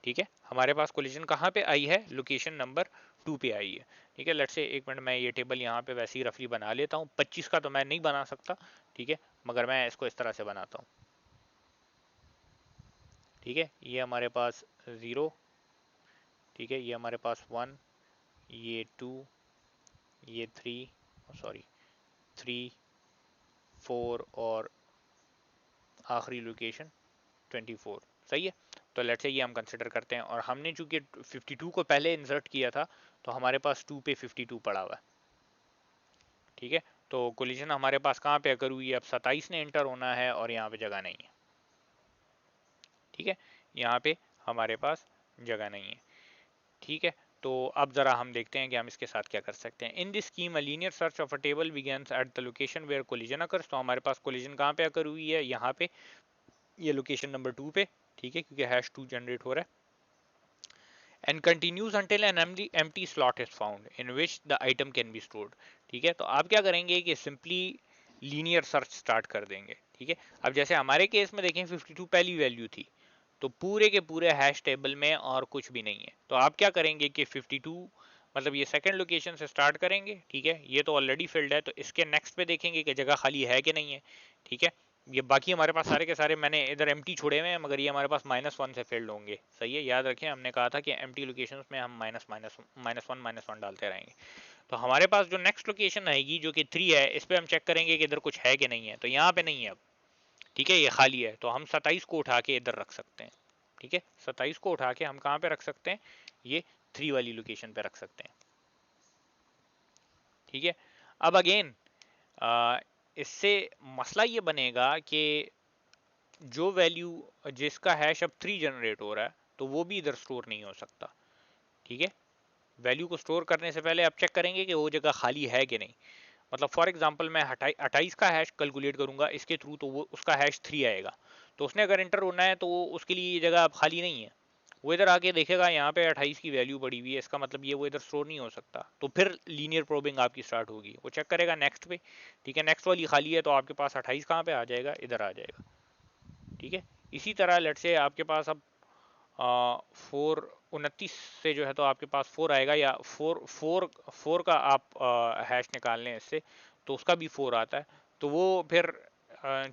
ठीक है, हमारे पास कोलिजन कहाँ पे आई है, लोकेशन नंबर 2 पे आई है। ठीक है, लेट्स से एक मिनट, मैं ये टेबल यहाँ पे वैसे ही रफली बना लेता हूँ। 25 का तो मैं नहीं बना सकता, ठीक है, मगर मैं इसको इस तरह से बनाता हूँ। ठीक है, ये हमारे पास 0, ठीक है, ये हमारे पास 1, ये 2, ये 3, सॉरी 3, 4 और आखिरी लोकेशन 24। सही है, तो लेट्स से ये हम कंसिडर करते हैं। और हमने चूंकि 52 को पहले इंसर्ट किया था, तो हमारे पास 2 पे 52 पड़ा हुआ है। ठीक है, तो कोलिजन हमारे पास कहाँ पे अगर हुई है, अब 27 ने एंटर होना है और यहाँ पे जगह नहीं है। ठीक है, यहाँ पे हमारे पास जगह नहीं है। ठीक है, तो अब जरा हम देखते हैं कि हम इसके साथ क्या कर सकते हैं। In this scheme a linear search of a table begins at the location where collision occurs. तो हमारे पास कोलिजन कहाँ पे अकर हुई है, यहाँ पे, ये लोकेशन नंबर 2 पे। ठीक है, क्योंकि हैश 2 जनरेट हो रहा है। And continues until an empty slot is found in which the item can be stored. ठीक है, तो आप क्या करेंगे कि सिंपली लीनियर सर्च स्टार्ट कर देंगे। ठीक है, अब जैसे हमारे केस में देखें 52 पहली वैल्यू थी, तो पूरे के पूरे हैश टेबल में और कुछ भी नहीं है। तो आप क्या करेंगे कि 52 मतलब ये सेकंड लोकेशन से स्टार्ट करेंगे। ठीक है, ये तो ऑलरेडी फिल्ड है, तो इसके नेक्स्ट पे देखेंगे कि जगह खाली है कि नहीं है। ठीक है, ये बाकी हमारे पास सारे के सारे मैंने इधर एम्प्टी छोड़े हुए हैं, मगर ये हमारे पास -1 से फिल्ड होंगे। सही है, याद रखें हमने कहा था कि एम्प्टी लोकेशंस में हम -1 डालते रहेंगे। तो हमारे पास जो नेक्स्ट लोकेशन आएगी जो कि 3 है, इस पे हम चेक करेंगे कि इधर कुछ है कि नहीं है। तो यहाँ पे नहीं है अब, ठीक है, ये खाली है, तो हम 27 को उठा के इधर रख सकते हैं। ठीक है, 27 को उठा के हम कहाँ पे रख सकते हैं, ये 3 वाली लोकेशन पे रख सकते हैं। ठीक है, अब अगेन इससे मसला ये बनेगा कि जो वैल्यू जिसका हैश अब 3 जनरेट हो रहा है, तो वो भी इधर स्टोर नहीं हो सकता। ठीक है, वैल्यू को स्टोर करने से पहले आप चेक करेंगे कि वो जगह खाली है कि नहीं। मतलब फॉर एग्जांपल मैं 28 का हैश कैलकुलेट करूंगा इसके थ्रू, तो वो उसका हैश 3 आएगा। तो उसने अगर एंटर होना है तो वो उसके लिए ये जगह अब खाली नहीं है। वो इधर आके देखेगा यहाँ पे 28 की वैल्यू पड़ी हुई है, इसका मतलब ये वो इधर स्टोर नहीं हो सकता। तो फिर लीनियर प्रोबिंग आपकी स्टार्ट होगी, वो चेक करेगा नेक्स्ट पे। ठीक है, नेक्स्ट वाली खाली है, तो आपके पास 28 कहाँ पे आ जाएगा, इधर आ जाएगा। ठीक है, इसी तरह लेट से आपके पास अब 4 29 से जो है तो आपके पास 4 आएगा, या 4 का आप हैश निकाल लें इससे, तो उसका भी 4 आता है। तो वो फिर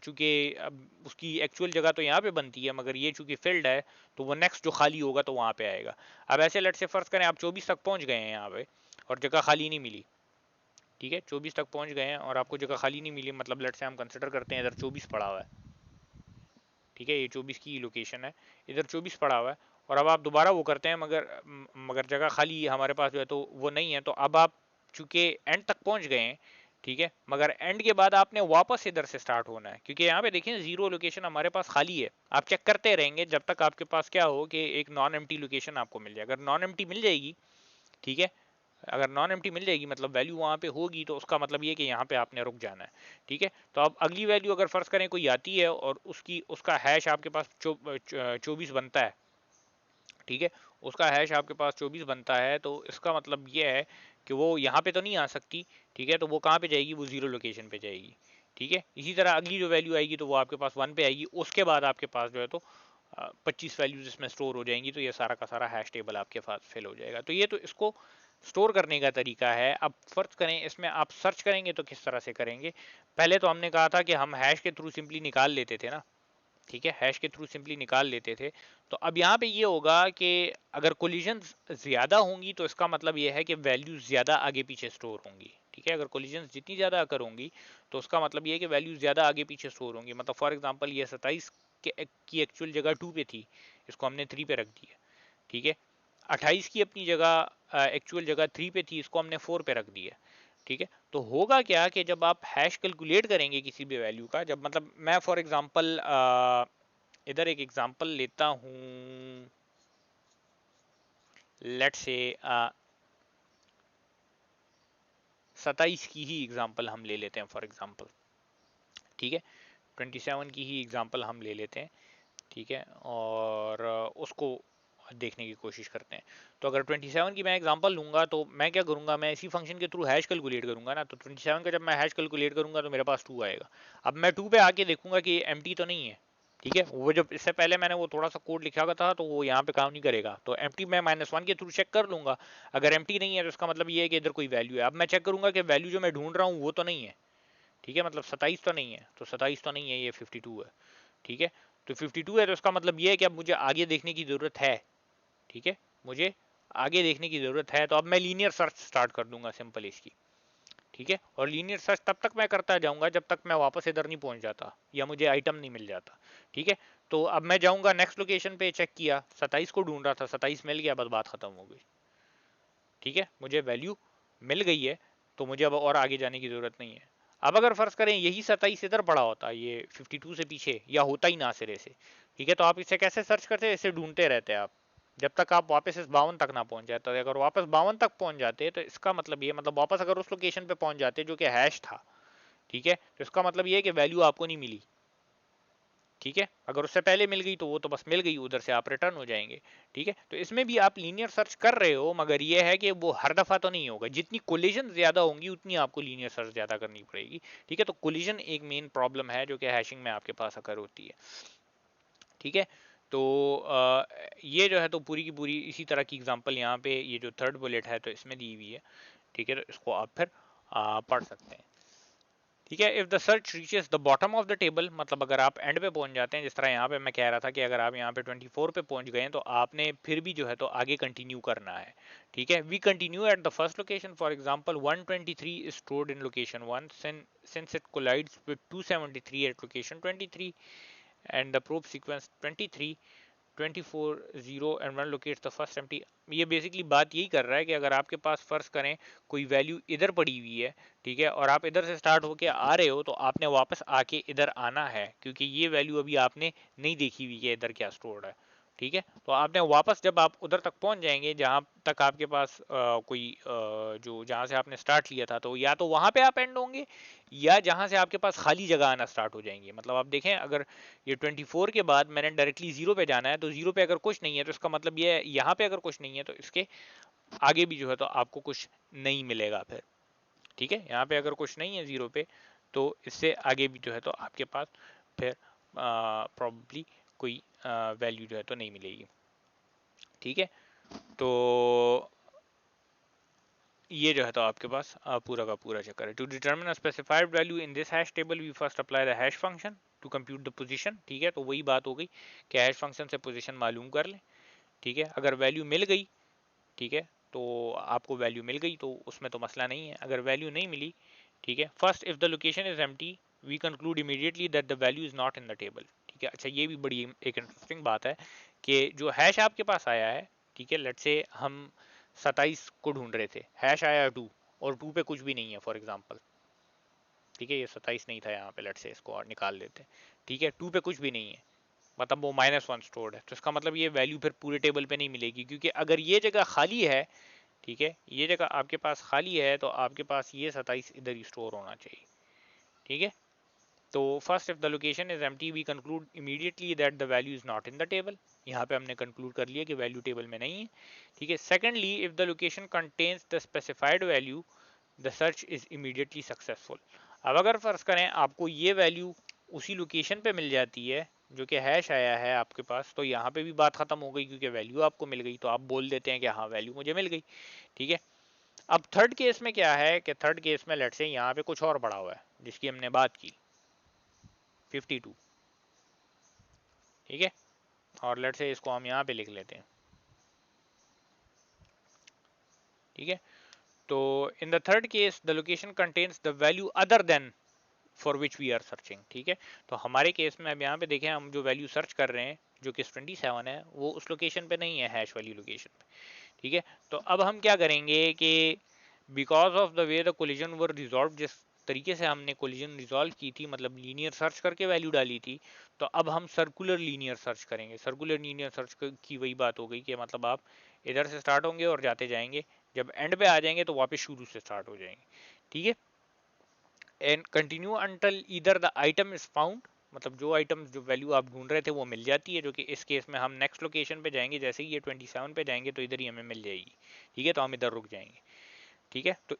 चूंकि अब उसकी एक्चुअल जगह तो यहाँ पे बनती है, मगर ये चूंकि फील्ड है, तो वो नेक्स्ट जो खाली होगा तो वहाँ पे आएगा। अब ऐसे लेट से फर्ज करें आप 24 तक पहुँच गए हैं यहाँ पे और जगह खाली नहीं मिली। ठीक है, 24 तक पहुँच गए हैं और आपको जगह खाली नहीं मिली, मतलब लेट से हम कंसिडर करते हैं इधर 24 पड़ा हुआ है। ठीक है, ये 24 की लोकेशन है, इधर 24 पड़ा हुआ है, और अब आप दोबारा वो करते हैं, मगर जगह खाली हमारे पास जो है तो वो नहीं है। तो अब आप चूंकि एंड तक पहुंच गए हैं, ठीक है, मगर एंड के बाद आपने वापस इधर से स्टार्ट होना है, क्योंकि यहाँ पे देखिए 0 लोकेशन हमारे पास खाली है। आप चेक करते रहेंगे जब तक आपके पास क्या हो कि एक नॉन एम्प्टी लोकेशन आपको मिल जाए। अगर नॉन एम्प्टी मिल जाएगी, ठीक है, अगर नॉन एम्प्टी मिल जाएगी मतलब वैल्यू वहाँ पे होगी, तो उसका मतलब ये कि यहाँ पे आपने रुक जाना है। ठीक है, तो अब अगली वैल्यू अगर फर्ज करें कोई आती है और उसका हैश आपके पास 24 बनता है। ठीक है, उसका हैश आपके पास 24 बनता है, तो इसका मतलब ये है कि वो यहाँ पे तो नहीं आ सकती। ठीक है, तो वो कहाँ पे जाएगी, वो 0 लोकेशन पे जाएगी। ठीक है, इसी तरह अगली जो वैल्यू आएगी तो वो आपके पास 1 पे आएगी, उसके बाद आपके पास जो है तो 25 वैल्यूज इसमें स्टोर हो जाएंगी। तो ये सारा का सारा हैश टेबल आपके पास फिल हो जाएगा। तो ये तो इसको स्टोर करने का तरीका है। अब फर्ज करें इसमें आप सर्च करेंगे तो किस तरह से करेंगे। पहले तो हमने कहा था कि हम हैश के थ्रू सिंपली निकाल लेते थे ना। ठीक है, हैश के थ्रू सिंपली निकाल लेते थे। तो अब यहाँ पे ये होगा कि अगर कोलिजन्स ज़्यादा होंगी तो इसका मतलब ये है कि वैल्यूज ज़्यादा आगे पीछे स्टोर होंगी। ठीक है, अगर कोलिजन्स जितनी ज़्यादा अगर होंगी तो उसका मतलब ये है कि वैल्यूज ज़्यादा आगे पीछे स्टोर होंगी। मतलब फॉर एग्जांपल ये 27 की एक्चुअल जगह 2 पे थी, इसको हमने 3 पे रख दिया। ठीक है, 28 की अपनी जगह एक्चुअल जगह 3 पे थी, इसको हमने 4 पे रख दिया। ठीक है, तो होगा क्या कि जब आप हैश कैलकुलेट करेंगे किसी भी वैल्यू का, जब मतलब मैं फॉर एग्जांपल इधर एक एग्जांपल लेता हूँ, लेट से 27 की ही एग्जांपल हम ले लेते हैं फॉर एग्जांपल। ठीक है, 27 की ही एग्जांपल हम ले लेते हैं। ठीक है, और उसको देखने की कोशिश करते हैं। तो अगर 27 की मैं एग्जांपल लूंगा तो मैं क्या करूंगा, मैं इसी फंक्शन के थ्रू हैश कैलकुलेट करूंगा ना। तो 27 का जब मैं हैश कैलकुलेट करूंगा तो मेरे पास 2 आएगा। अब मैं 2 पे आके देखूंगा कि एम्प्टी तो नहीं है। ठीक है, वो जब इससे पहले मैंने वो थोड़ा सा कोड लिखा हुआ था तो वो यहाँ पे काम नहीं करेगा। तो एम्प्टी मैं -1 के थ्रू चेक कर लूंगा। अगर एम्प्टी नहीं है तो इसका मतलब ये है कि इधर कोई वैल्यू है। अब मैं चेक करूंगा कि वैल्यू जो मैं ढूंढ रहा हूँ वो तो नहीं है। ठीक है, मतलब 27 तो नहीं है, तो 27 तो नहीं है, ये 52 है। ठीक है, तो 52 है, तो इसका मतलब ये है कि अब मुझे आगे देखने की ज़रूरत है। ठीक है, मुझे आगे देखने की ज़रूरत है, तो अब मैं लीनियर सर्च स्टार्ट कर दूंगा सिंपल इसकी। ठीक है, और लीनियर सर्च तब तक मैं करता जाऊंगा जब तक मैं वापस इधर नहीं पहुंच जाता या मुझे आइटम नहीं मिल जाता। ठीक है, तो अब मैं जाऊंगा नेक्स्ट लोकेशन पे, चेक किया 27 को ढूंढ रहा था, 27 मिल गया, बस बात खत्म हो गई। ठीक है, मुझे वैल्यू मिल गई है, तो मुझे अब और आगे जाने की ज़रूरत नहीं है। अब अगर फर्ज करें यही 27 इधर पड़ा होता, ये 52 से पीछे, या होता ही ना सिरे से, ठीक है, तो आप इसे कैसे सर्च करते, इसे ढूंढते रहते आप जब तक आप वापस इस 52 तक ना पहुंच जाते। अगर वापस 52 तक पहुंच जाते तो इसका मतलब ये, मतलब वापस अगर उस लोकेशन पे पहुंच जाते जो कि हैश था, ठीक है, तो इसका मतलब ये है कि वैल्यू आपको नहीं मिली। ठीक है, अगर उससे पहले मिल गई तो वो तो बस मिल गई, उधर से आप रिटर्न हो जाएंगे। ठीक है, तो इसमें भी आप लीनियर सर्च कर रहे हो, मगर ये है कि वो हर दफा तो नहीं होगा। जितनी कोलिजन ज्यादा होंगी उतनी आपको लीनियर सर्च ज्यादा करनी पड़ेगी। ठीक है, तो कोलिजन एक मेन प्रॉब्लम है जो कि हैशिंग में आपके पास अकर होती है। ठीक है, तो ये जो है तो पूरी की पूरी इसी तरह की एग्जांपल यहाँ पे ये जो थर्ड बुलेट है तो इसमें दी हुई है। ठीक है, तो इसको आप फिर पढ़ सकते हैं। ठीक है। If the search reaches the bottom of the table, मतलब अगर आप एंड पे पहुंच जाते हैं, जिस तरह यहाँ पे मैं कह रहा था कि अगर आप यहाँ पे 24 पे पहुंच गए तो आपने फिर भी जो है तो आगे कंटिन्यू करना है। ठीक है, we continue at the first location, for example 123 is stored in location 1 since it collides with 273 at location 23 and the probe sequence 23 24 0 and 1 locates the first empty. ये बेसिकली बात यही कर रहा है कि अगर आपके पास फर्ज करें कोई वैल्यू इधर पड़ी हुई है, ठीक है, और आप इधर से स्टार्ट होके आ रहे हो, तो आपने वापस आके इधर आना है, क्योंकि ये वैल्यू अभी आपने नहीं देखी हुई है इधर क्या स्टोर्ड है। ठीक है, तो आपने वापस जब आप उधर तक पहुंच जाएंगे जहां तक आपके पास कोई जो जहां से आपने स्टार्ट लिया था, तो या तो वहां पे आप एंड होंगे या जहां से आपके पास खाली जगह आना स्टार्ट हो जाएंगी। मतलब आप देखें, अगर ये 24 के बाद मैंने डायरेक्टली जीरो पे जाना है, तो जीरो पे अगर कुछ नहीं है तो इसका मतलब ये है यहाँ पे अगर कुछ नहीं है तो इसके आगे भी जो है तो आपको कुछ नहीं मिलेगा फिर। ठीक है, यहाँ पे अगर कुछ नहीं है जीरो पे, तो इससे आगे भी जो है तो आपके पास फिर प्रॉब्ली कोई वैल्यू जो है तो नहीं मिलेगी। ठीक है, तो ये जो है तो आपके पास पूरा का पूरा चक्कर है। To determine a specified value in this hash table we first apply the hash function to compute the position. ठीक है, तो वही बात हो गई कि हैश फंक्शन से पोजीशन मालूम कर लें। ठीक है, अगर वैल्यू मिल गई, ठीक है, तो आपको वैल्यू मिल गई तो उसमें तो मसला नहीं है। अगर वैल्यू नहीं मिली, ठीक है, first if the location is empty we conclude immediately that the value is not in the table. ठीक है, अच्छा ये भी बड़ी एक इंटरेस्टिंग बात है कि जो हैश आपके पास आया है, ठीक है, लेट्स से हम 27 को ढूंढ रहे थे, हैश आया 2 और 2 पे कुछ भी नहीं है फॉर एग्जांपल। ठीक है, ये 27 नहीं था यहाँ पे, लेट्स से इसको और निकाल लेते हैं। ठीक है, 2 पे कुछ भी नहीं है, मतलब वो -1 स्टोर्ड है, तो इसका मतलब ये वैल्यू फिर पूरे टेबल पे नहीं मिलेगी, क्योंकि अगर ये जगह खाली है, ठीक है, ये जगह आपके पास खाली है, तो आपके पास ये 27 इधर ही स्टोर होना चाहिए। ठीक है, तो first if the location is empty we conclude immediately that the value is not in the table. यहाँ पे हमने कंक्लूड कर लिया कि वैल्यू टेबल में नहीं है। ठीक है, secondly if the location contains the specified value the search is immediately successful. अब अगर फर्ज करें आपको ये वैल्यू उसी लोकेशन पे मिल जाती है जो कि हैश आया है आपके पास, तो यहाँ पे भी बात खत्म हो गई, क्योंकि वैल्यू आपको मिल गई, तो आप बोल देते हैं कि हाँ वैल्यू मुझे मिल गई। ठीक है, अब थर्ड केस में क्या है कि थर्ड केस में लेट्स से यहाँ पे कुछ और पड़ा हुआ है जिसकी हमने बात की 52। ठीक है, और लेट्स से इसको हम यहाँ पे लिख लेते हैं। ठीक है, तो in the third case the location contains the value other than for which we are searching. ठीक है, तो हमारे केस में अब यहाँ पे देखें, हम जो वैल्यू सर्च कर रहे हैं जो कि 27 है, वो उस लोकेशन पे नहीं है, हैश वाली लोकेशन पे। ठीक है, तो अब हम क्या करेंगे कि because of the way the collision were resolve, जिस तरीके से हमने कोलिजन रिजॉल्व की थी, मतलब लीनियर सर्च करके वैल्यू डाली थी, तो अब हम सर्कुलर लीनियर सर्च करेंगे। सर्कुलर लीनियर सर्च की वही बात हो गई कि मतलब आप इधर से स्टार्ट होंगे और जाते जाएंगे, जब एंड पे आ जाएंगे तो वापस शुरू से स्टार्ट हो जाएंगे। ठीक है, and continue until either the item is found, मतलब जो आइटम जो वैल्यू आप ढूंढ रहे थे वो मिल जाती है, जो कि इस केस में हम नेक्स्ट लोकेशन पे जाएंगे, जैसे ही ये 27 पे जाएंगे तो इधर ही हमें मिल जाएगी। ठीक है, तो हम इधर रुक जाएंगे। ठीक है, तो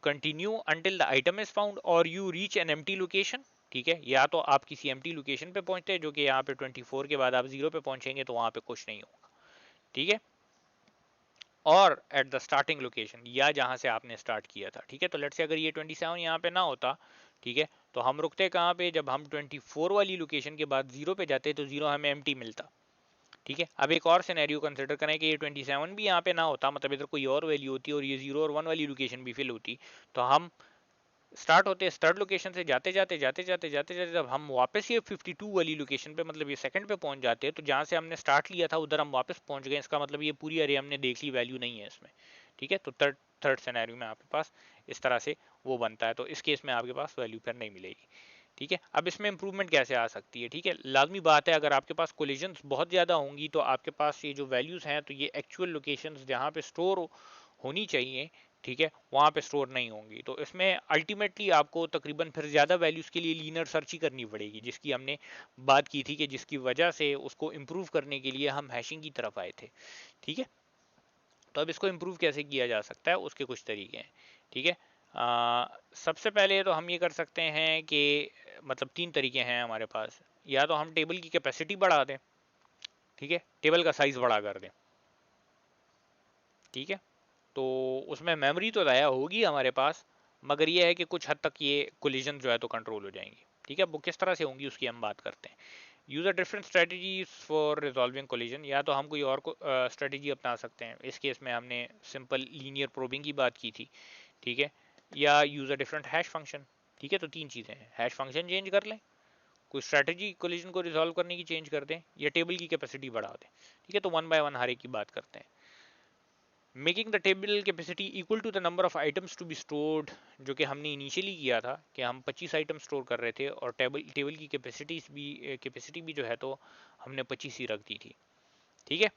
continue until the item is found और you reach an empty location. ठीक है, या तो आप किसी एम्प्टी लोकेशन पे पहुंचते हैं, जो कि यहाँ पे 24 के बाद आप जीरो पे पहुंचेंगे तो वहां पे कुछ नहीं होगा। ठीक है, और एट द स्टार्टिंग लोकेशन, या जहां से आपने स्टार्ट किया था। ठीक है, तो लेट्स से अगर ये 27 यहाँ पे ना होता, ठीक है, तो हम रुकते कहाँ पे, जब हम 24 वाली लोकेशन के बाद जीरो पे जाते तो जीरो हमें एम्प्टी मिलता। ठीक है, अब एक और सिनेरियो कंसिडर करें कि ये 27 भी यहाँ पे ना होता, मतलब इधर कोई और वैल्यू होती और ये 0 और 1 वाली लोकेशन भी फिल होती, तो हम स्टार्ट होते हैं थर्ड लोकेशन से, जाते जाते जाते जाते जाते जाते जब हम वापस ये 52 वाली लोकेशन पे, मतलब ये सेकंड पे पहुंच जाते हैं, तो जहां से हमने स्टार्ट लिया था उधर हम वापस पहुंच गए। इसका मतलब ये पूरी अरे हमने देख ली, वैल्यू नहीं है इसमें। ठीक है, तो थर्ड थर्ड सिनेरियो में आपके पास इस तरह से वो बनता है, तो इस केस में आपके पास वैल्यू फिर नहीं मिलेगी। ठीक है, अब इसमें इंप्रूवमेंट कैसे आ सकती है। ठीक है, लाजमी बात है, अगर आपके पास कोलिजन्स बहुत ज़्यादा होंगी तो आपके पास ये जो वैल्यूज़ हैं, तो ये एक्चुअल लोकेशंस जहाँ पे स्टोर होनी चाहिए, ठीक है, वहाँ पे स्टोर नहीं होंगी। तो इसमें अल्टीमेटली आपको तकरीबन फिर ज़्यादा वैल्यूज़ के लिए लीनियर सर्च ही करनी पड़ेगी, जिसकी हमने बात की थी कि जिसकी वजह से उसको इम्प्रूव करने के लिए हम हैशिंग की तरफ आए थे। ठीक है, तो अब इसको इम्प्रूव कैसे किया जा सकता है, उसके कुछ तरीके हैं। ठीक है, सबसे पहले तो हम ये कर सकते हैं कि मतलब तीन तरीके हैं हमारे पास, या तो हम टेबल की कैपेसिटी बढ़ा दें, ठीक है, टेबल का साइज बड़ा कर दें। ठीक है, तो उसमें मेमोरी तो ज़ाया होगी हमारे पास, मगर ये है कि कुछ हद तक ये कोलिजन जो है तो कंट्रोल हो जाएंगी। ठीक है, वो किस तरह से होंगी उसकी हम बात करते हैं। Use a different strategies for resolving collision, या तो हम कोई और स्ट्रेटजी अपना सकते हैं। इस केस में हमने सिंपल लीनियर प्रोबिंग की बात की थी। ठीक है, या use a different hash function. ठीक है, तो तीन चीजें हैं, हैश फंक्शन चेंज कर लें, कोई स्ट्रेटजी कोलिजन को रिजॉल्व करने की चेंज कर दें, या टेबल की कैपेसिटी बढ़ा दें। ठीक है, तो वन बाय वन हर एक की बात करते हैं। Making the table capacity equal to the number of items to be stored, जो कि हमने इनिशियली किया था कि हम 25 आइटम स्टोर कर रहे थे, और टेबल की कैपेसिटी भी जो है तो हमने 25 ही रख दी थी। ठीक है,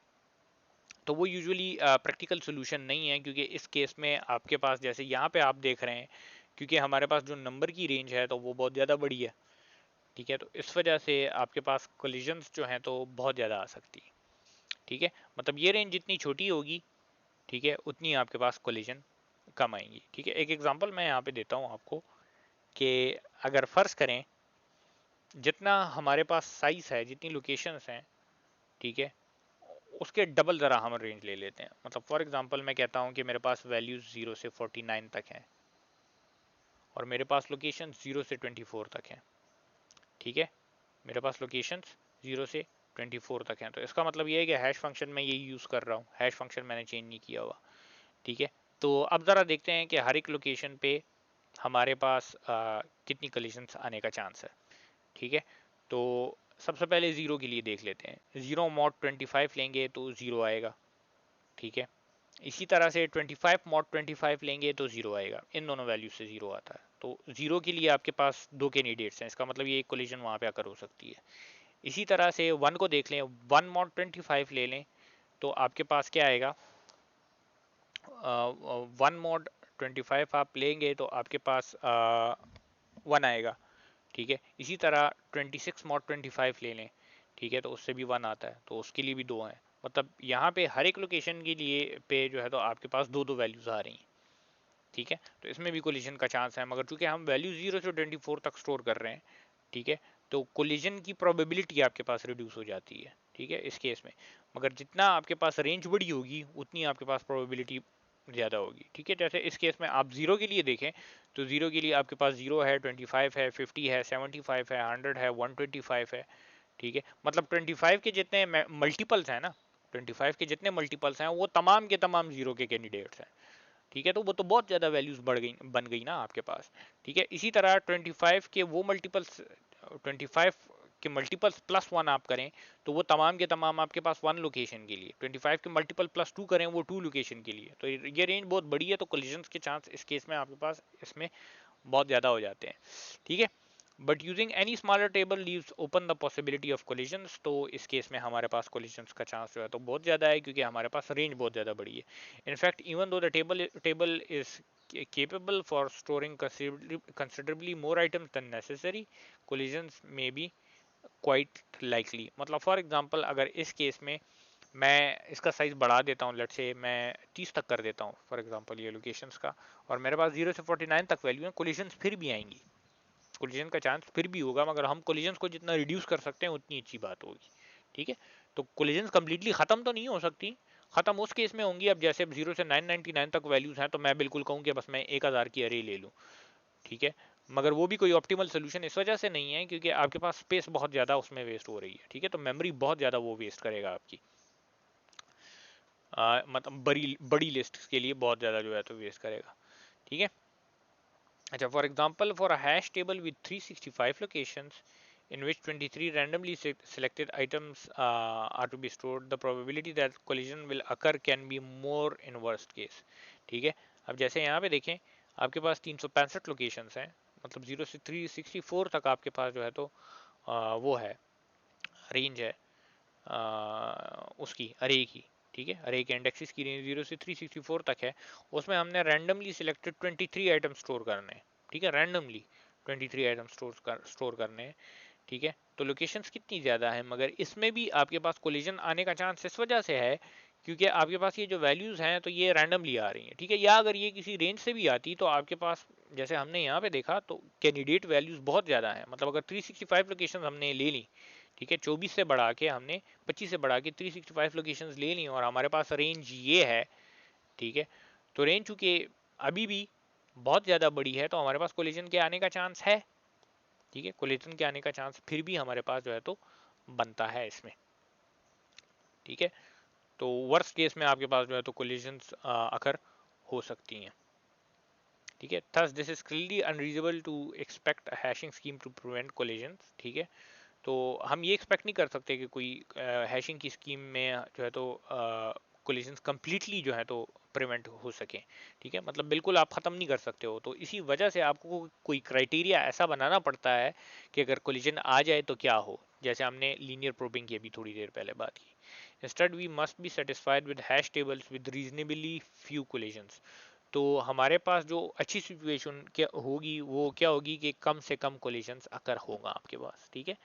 तो वो यूजुअली प्रैक्टिकल सोल्यूशन नहीं है, क्योंकि इस केस में आपके पास जैसे यहाँ पे आप देख रहे हैं, क्योंकि हमारे पास जो नंबर की रेंज है तो वो बहुत ज़्यादा बड़ी है। ठीक है, तो इस वजह से आपके पास कोलिजन्स जो हैं तो बहुत ज़्यादा आ सकती है। ठीक है, मतलब ये रेंज जितनी छोटी होगी, ठीक है, उतनी आपके पास कोलिजन कम आएंगी। ठीक है, एक एग्जांपल मैं यहाँ पे देता हूँ आपको कि अगर फर्ज करें जितना हमारे पास साइज है, जितनी लोकेशंस हैं, ठीक है, उसके डबल ज़रा हम रेंज ले लेते हैं। मतलब फॉर एग्जांपल मैं कहता हूँ कि मेरे पास वैल्यूज 0 से 49 तक हैं, और मेरे पास लोकेशन 0 से 24 तक हैं। ठीक है, मेरे पास लोकेशंस 0 से 24 तक हैं, तो इसका मतलब ये है कि हैश फंक्शन में यही यूज़ कर रहा हूँ, हैश फंक्शन मैंने चेंज नहीं किया हुआ। ठीक है, तो अब ज़रा देखते हैं कि हर एक लोकेशन पे हमारे पास कितनी कोलिजन्स आने का चांस है। ठीक है, तो सबसे पहले ज़ीरो के लिए देख लेते हैं। ज़ीरो मॉड 25 लेंगे तो ज़ीरो आएगा। ठीक है, इसी तरह से 25 मॉड 25 लेंगे तो ज़ीरो आएगा। इन दोनों वैल्यू से ज़ीरो आता है, तो ज़ीरो के लिए आपके पास दो कैंडिडेट्स हैं, इसका मतलब ये एक कोलिजन वहाँ पे आकर हो सकती है। इसी तरह से वन को देख लें, वन मॉड 25 ले लें तो आपके पास क्या आएगा, वन मॉड 25 आप लेंगे तो आपके पास वन आएगा। ठीक है, इसी तरह 26 मॉड 25 ले लें, ठीक है, तो उससे भी वन आता है, तो उसके लिए भी दो हैं। मतलब यहाँ पे हर एक लोकेशन के लिए पे जो है तो आपके पास दो दो वैल्यूज आ रही हैं। ठीक है, तो इसमें भी कोलिजन का चांस है, मगर चूंकि हम वैल्यू 0 से 24 तक स्टोर कर रहे हैं, ठीक है, तो कोलिजन की प्रोबेबिलिटी आपके पास रिड्यूस हो जाती है। ठीक है, इस केस में, मगर जितना आपके पास रेंज बड़ी होगी उतनी आपके पास प्रोबेबिलिटी ज़्यादा होगी। ठीक है, जैसे इस केस में आप ज़ीरो के लिए देखें तो ज़ीरो के लिए आपके पास ज़ीरो है, 25 है, 50 है, 75 है, 100 है, 125 है। ठीक है, मतलब 25 के जितने मल्टीपल्स हैं ना, 25 के जितने मल्टीपल्स हैं वो तमाम के तमाम ज़ीरो के कैंडिडेट्स हैं। ठीक है, तो वो तो बहुत ज़्यादा वैल्यूज बढ़ गई, बन गई ना आपके पास। ठीक है, इसी तरह 25 के वो मल्टीपल्स, 25 के मल्टीपल्स प्लस वन आप करें तो वो तमाम के तमाम आपके पास वन लोकेशन के लिए, 25 के मल्टीपल प्लस टू करें वो टू लोकेशन के लिए, तो ये रेंज बहुत बड़ी है, तो कोलिजन्स के चांस इस केस में आपके पास इसमें बहुत ज़्यादा हो जाते हैं। ठीक है, but using any smaller table leaves open the possibility of collisions, तो इस केस में हमारे पास कोलिजन्स का चांस जो है तो बहुत ज़्यादा है, क्योंकि हमारे पास रेंज बहुत ज़्यादा बड़ी है। In fact even though the table is capable for storing considerably more items than necessary, collisions may be quite likely। मतलब फॉर एग्जांपल अगर इस केस में मैं इसका साइज बढ़ा देता हूँ, लेट से मैं 30 तक कर देता हूँ फॉर एग्जांपल ये लोकेशंस का, और मेरे पास 0 से 49 तक वैल्यू है, कोलिजन्स फिर भी आएंगी, कोलिजन का चांस फिर भी होगा, मगर हम कोलिजन्स को जितना रिड्यूस कर सकते हैं उतनी अच्छी बात होगी। ठीक है, तो कोलिजन्स कम्प्लीटली खत्म तो नहीं हो सकती, खत्म उस केस में होंगी अब जैसे 0 से 999 तक वैल्यूज हैं तो मैं बिल्कुल कहूँ कि बस मैं 1000 की अरे ले लूँ। ठीक है, मगर वो भी कोई ऑप्टिमल सोल्यूशन इस वजह से नहीं है क्योंकि आपके पास स्पेस बहुत ज़्यादा उसमें वेस्ट हो रही है। ठीक है, तो मेमोरी बहुत ज़्यादा वो वेस्ट करेगा आपकी, मतलब बड़ी बड़ी लिस्ट के लिए बहुत ज़्यादा जो है तो वेस्ट करेगा। ठीक है, अच्छा, for example for a hash table with 365 locations in which 23 randomly selected items are to be stored, the probability that collision will occur can be more in worst case। ठीक है, अब जैसे यहाँ पे देखें आपके पास 365 लोकेशंस हैं, मतलब 0 से 364 तक आपके पास जो है तो वो है, रेंज है उसकी अरे की। ठीक है, अरे के इंडेक्सेस की रेंज 0 से 364 तक है, उसमें हमने रैंडमली सिलेक्टेड 23 आइटम स्टोर करने हैं। ठीक है, रैंडमली 23 आइटम स्टोर करने हैं। ठीक है, तो लोकेशंस कितनी ज़्यादा है, मगर इसमें भी आपके पास कोलिजन आने का चांस इस वजह से है क्योंकि आपके पास ये जो वैल्यूज़ हैं तो ये रैंडमली आ रही हैं। ठीक है, या अगर ये किसी रेंज से भी आती तो आपके पास जैसे हमने यहाँ पे देखा तो कैंडिडेट वैल्यूज़ बहुत ज़्यादा हैं। मतलब अगर 365 लोकेशन हमने ले ली, ठीक है, 24 से बढ़ा के हमने 25 से बढ़ा के 365 लोकेशंस ले ली और हमारे पास रेंज ये है। ठीक है, तो रेंज चूंकि अभी भी बहुत ज़्यादा बड़ी है तो हमारे पास कोलिजन के आने का चांस है। ठीक है, कोलिजन के आने का चांस फिर भी हमारे पास जो है तो बनता है इसमें। ठीक है, तो वर्स्ट केस में आपके पास जो है तो कोलिजन्स अकर हो सकती हैं। ठीक है, thus this is clearly unreasonable to expect a hashing scheme to prevent collisions. ठीक है, तो हम ये एक्सपेक्ट नहीं कर सकते कि कोई हैशिंग की स्कीम में जो है तो कोलिजन्स कंप्लीटली जो है तो प्रिवेंट हो सके। ठीक है, मतलब बिल्कुल आप ख़त्म नहीं कर सकते हो, तो इसी वजह से आपको कोई क्राइटेरिया ऐसा बनाना पड़ता है कि अगर कोलिजन आ जाए तो क्या हो, जैसे हमने लीनियर प्रोबिंग की अभी थोड़ी देर पहले बात की। Instead we must be satisfied with hash tables with reasonably few collisions. तो हमारे पास जो अच्छी सिचुएशन क्या होगी वो क्या होगी कि कम से कम कोलिजन्स अकर होगा आपके पास। ठीक है,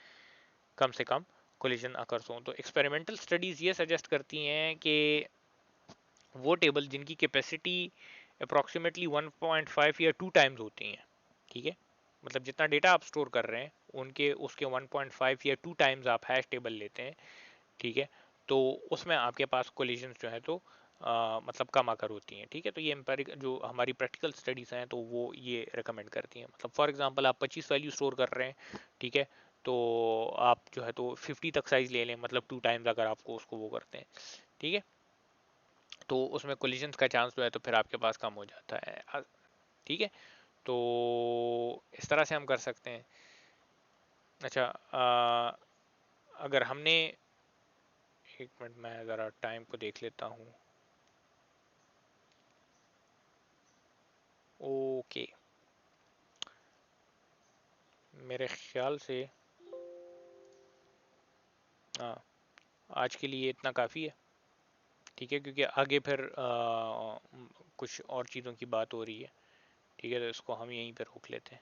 कम से कम कोलिजन अकर्स हों। तो एक्सपेरिमेंटल स्टडीज़ ये सजेस्ट करती हैं कि वो टेबल जिनकी कैपेसिटी अप्रॉक्सीमेटली 1.5 या 2 टाइम्स होती हैं। ठीक है, मतलब जितना डेटा आप स्टोर कर रहे हैं उनके उसके 1.5 या 2 टाइम्स आप हैश टेबल लेते हैं। ठीक है, तो उसमें आपके पास कोलिजन जो है तो मतलब कम आकर होती हैं। ठीक है, तो ये एम्पेरिक जो हमारी प्रैक्टिकल स्टडीज़ हैं तो वो ये रिकमेंड करती हैं। मतलब फॉर एग्जांपल आप 25 वैल्यू स्टोर कर रहे हैं। ठीक है, तो आप जो है तो 50 तक साइज ले लें, मतलब 2 टाइम्स अगर आपको उसको वो करते हैं। ठीक है, तो उसमें कोलिजन्स का चांस जो है तो फिर आपके पास कम हो जाता है। ठीक है, तो इस तरह से हम कर सकते हैं। अच्छा, अगर हमने, एक मिनट मैं ज़रा टाइम को देख लेता हूँ। ओके, मेरे ख्याल से हाँ, आज के लिए इतना काफ़ी है। ठीक है, क्योंकि आगे फिर कुछ और चीज़ों की बात हो रही है। ठीक है, तो इसको हम यहीं पर रोक लेते हैं।